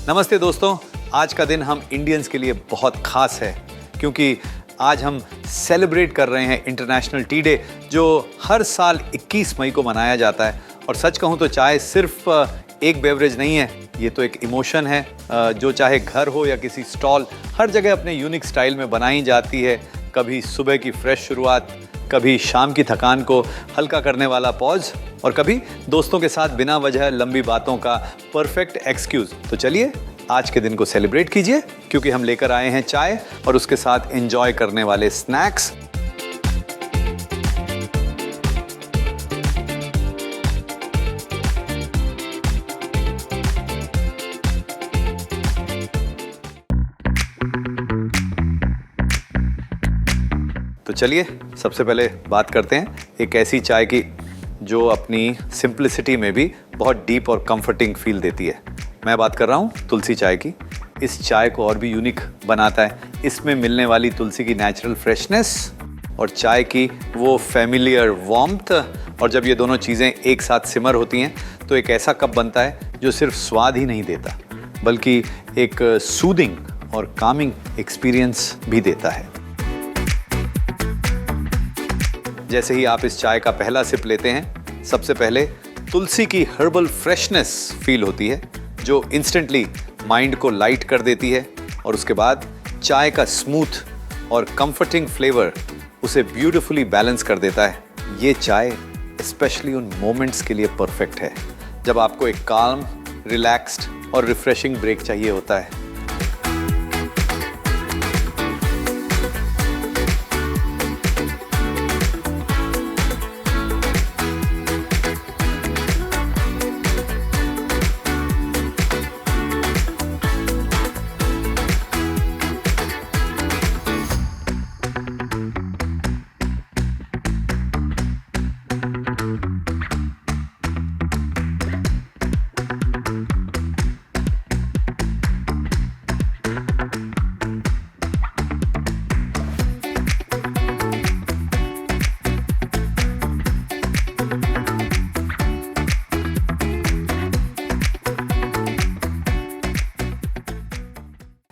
नमस्ते दोस्तों, आज का दिन हम इंडियंस के लिए बहुत खास है क्योंकि आज हम सेलिब्रेट कर रहे हैं इंटरनेशनल टी डे, जो हर साल 21 मई को मनाया जाता है। और सच कहूँ तो चाय सिर्फ एक बेवरेज नहीं है, ये तो एक इमोशन है जो चाहे घर हो या किसी स्टॉल, हर जगह अपने यूनिक स्टाइल में बनाई जाती है। कभी सुबह की फ्रेश शुरुआत, कभी शाम की थकान को हल्का करने वाला पॉज, और कभी दोस्तों के साथ बिना वजह लंबी बातों का परफेक्ट एक्सक्यूज। तो चलिए आज के दिन को सेलिब्रेट कीजिए, क्योंकि हम लेकर आए हैं चाय और उसके साथ एंजॉय करने वाले स्नैक्स। तो चलिए सबसे पहले बात करते हैं एक ऐसी चाय की जो अपनी सिंप्लिसिटी में भी बहुत डीप और कंफर्टिंग फील देती है। मैं बात कर रहा हूँ तुलसी चाय की। इस चाय को और भी यूनिक बनाता है इसमें मिलने वाली तुलसी की नेचुरल फ्रेशनेस और चाय की वो फैमिलियर वार्मथ। और जब ये दोनों चीज़ें एक साथ सिमर होती हैं तो एक ऐसा कप बनता है जो सिर्फ स्वाद ही नहीं देता, बल्कि एक सूदिंग और कामिंग एक्सपीरियंस भी देता है। जैसे ही आप इस चाय का पहला सिप लेते हैं, सबसे पहले तुलसी की हर्बल फ्रेशनेस फील होती है जो इंस्टेंटली माइंड को लाइट कर देती है, और उसके बाद चाय का स्मूथ और कंफर्टिंग फ्लेवर उसे ब्यूटीफुली बैलेंस कर देता है। ये चाय स्पेशली उन मोमेंट्स के लिए परफेक्ट है जब आपको एक काल्म, रिलैक्स्ड और रिफ्रेशिंग ब्रेक चाहिए होता है।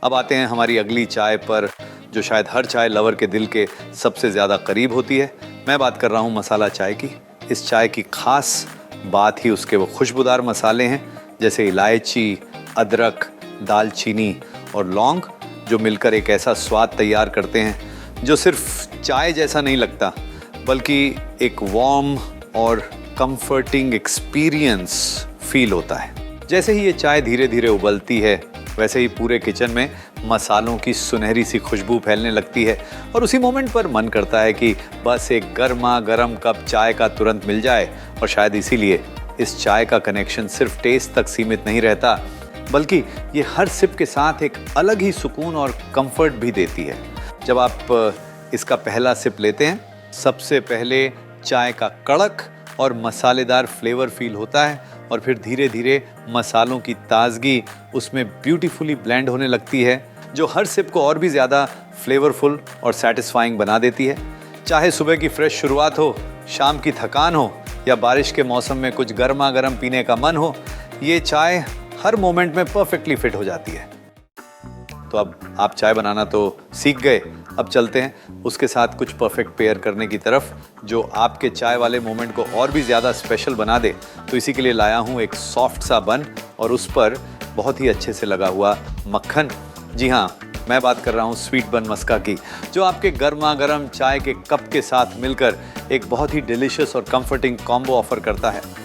अब आते हैं हमारी अगली चाय पर, जो शायद हर चाय लवर के दिल के सबसे ज़्यादा करीब होती है। मैं बात कर रहा हूँ मसाला चाय की। इस चाय की खास बात ही उसके वो खुशबूदार मसाले हैं, जैसे इलायची, अदरक, दालचीनी और लौंग, जो मिलकर एक ऐसा स्वाद तैयार करते हैं जो सिर्फ चाय जैसा नहीं लगता, बल्कि एक वार्म और कंफर्टिंग एक्सपीरियंस फील होता है। जैसे ही ये चाय धीरे धीरे उबलती है, वैसे ही पूरे किचन में मसालों की सुनहरी सी खुशबू फैलने लगती है, और उसी मोमेंट पर मन करता है कि बस एक गर्मा गर्म कप चाय का तुरंत मिल जाए। और शायद इसीलिए इस चाय का कनेक्शन सिर्फ टेस्ट तक सीमित नहीं रहता, बल्कि ये हर सिप के साथ एक अलग ही सुकून और कंफर्ट भी देती है। जब आप इसका पहला सिप लेते हैं, सबसे पहले चाय का कड़क और मसालेदार फ्लेवर फील होता है, और फिर धीरे धीरे मसालों की ताजगी उसमें ब्यूटीफुली ब्लेंड होने लगती है, जो हर सिप को और भी ज़्यादा फ्लेवरफुल और सेटिस्फाइंग बना देती है। चाहे सुबह की फ्रेश शुरुआत हो, शाम की थकान हो, या बारिश के मौसम में कुछ गर्मा गर्म पीने का मन हो, ये चाय हर मोमेंट में परफेक्टली फिट हो जाती है। तो अब आप चाय बनाना तो सीख गए, अब चलते हैं उसके साथ कुछ परफेक्ट पेयर करने की तरफ, जो आपके चाय वाले मोमेंट को और भी ज़्यादा स्पेशल बना दे। तो इसी के लिए लाया हूँ एक सॉफ्ट सा बन और उस पर बहुत ही अच्छे से लगा हुआ मक्खन। जी हाँ, मैं बात कर रहा हूँ स्वीट बन मस्का की, जो आपके गर्मा गर्म चाय के कप के साथ मिलकर एक बहुत ही डिलीशियस और कंफर्टिंग कॉम्बो ऑफर करता है।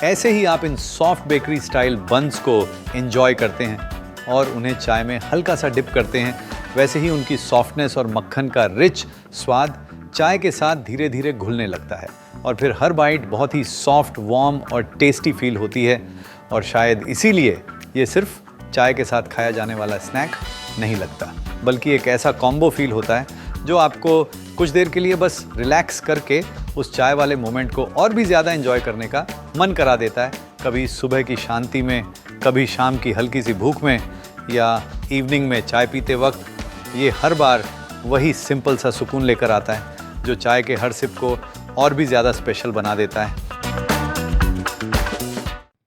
ऐसे ही आप इन सॉफ्ट बेकरी स्टाइल बन्स को एंजॉय करते हैं। और उन्हें चाय में हल्का सा डिप करते हैं, वैसे ही उनकी सॉफ्टनेस और मक्खन का रिच स्वाद चाय के साथ धीरे धीरे घुलने लगता है और फिर हर बाइट बहुत ही सॉफ्ट, वार्म और टेस्टी फील होती है। और शायद इसीलिए ये सिर्फ चाय के साथ खाया जाने वाला स्नैक नहीं लगता, बल्कि एक ऐसा कॉम्बो फील होता है जो आपको कुछ देर के लिए बस रिलैक्स करके उस चाय वाले मोमेंट को और भी ज़्यादा एंजॉय करने का मन करा देता है। कभी सुबह की शांति में, कभी शाम की हल्की सी भूख में, या इवनिंग में चाय पीते वक्त ये हर बार वही सिंपल सा सुकून लेकर आता है जो चाय के हर सिप को और भी ज़्यादा स्पेशल बना देता है।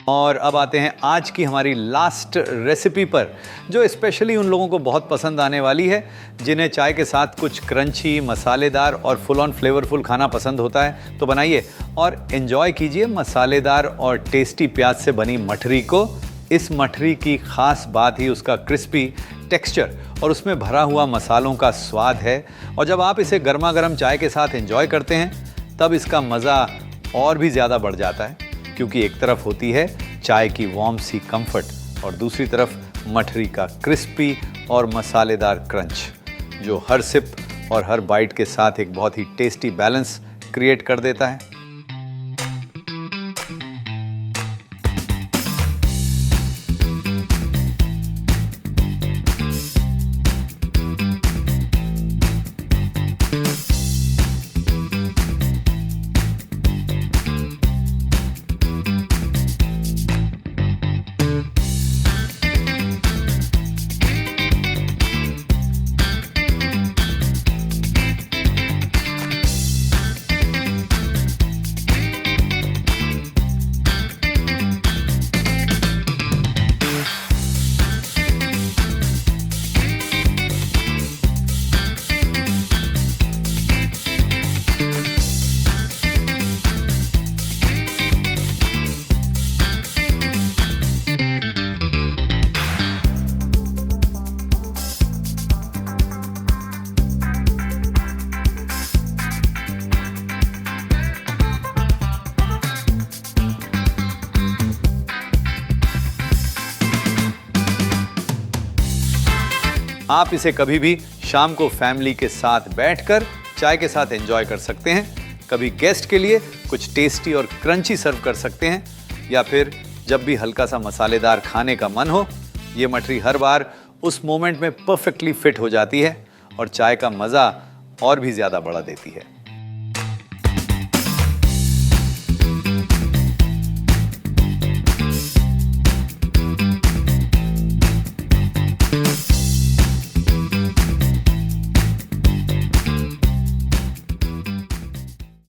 और अब आते हैं आज की हमारी लास्ट रेसिपी पर, जो स्पेशली उन लोगों को बहुत पसंद आने वाली है जिन्हें चाय के साथ कुछ क्रंची, मसालेदार और फुल ऑन फ्लेवरफुल खाना पसंद होता है। तो बनाइए और एंजॉय कीजिए मसालेदार और टेस्टी प्याज से बनी मठरी को। इस मठरी की खास बात ही उसका क्रिस्पी टेक्सचर और उसमें भरा हुआ मसालों का स्वाद है। और जब आप इसे गर्मा गर्म चाय के साथ एंजॉय करते हैं तब इसका मज़ा और भी ज़्यादा बढ़ जाता है, क्योंकि एक तरफ होती है चाय की वार्म सी कंफर्ट और दूसरी तरफ मठरी का क्रिस्पी और मसालेदार क्रंच, जो हर सिप और हर बाइट के साथ एक बहुत ही टेस्टी बैलेंस क्रिएट कर देता है। आप इसे कभी भी शाम को फैमिली के साथ बैठकर चाय के साथ एंजॉय कर सकते हैं, कभी गेस्ट के लिए कुछ टेस्टी और क्रंची सर्व कर सकते हैं, या फिर जब भी हल्का सा मसालेदार खाने का मन हो, ये मठरी हर बार उस मोमेंट में परफेक्टली फिट हो जाती है और चाय का मज़ा और भी ज़्यादा बढ़ा देती है।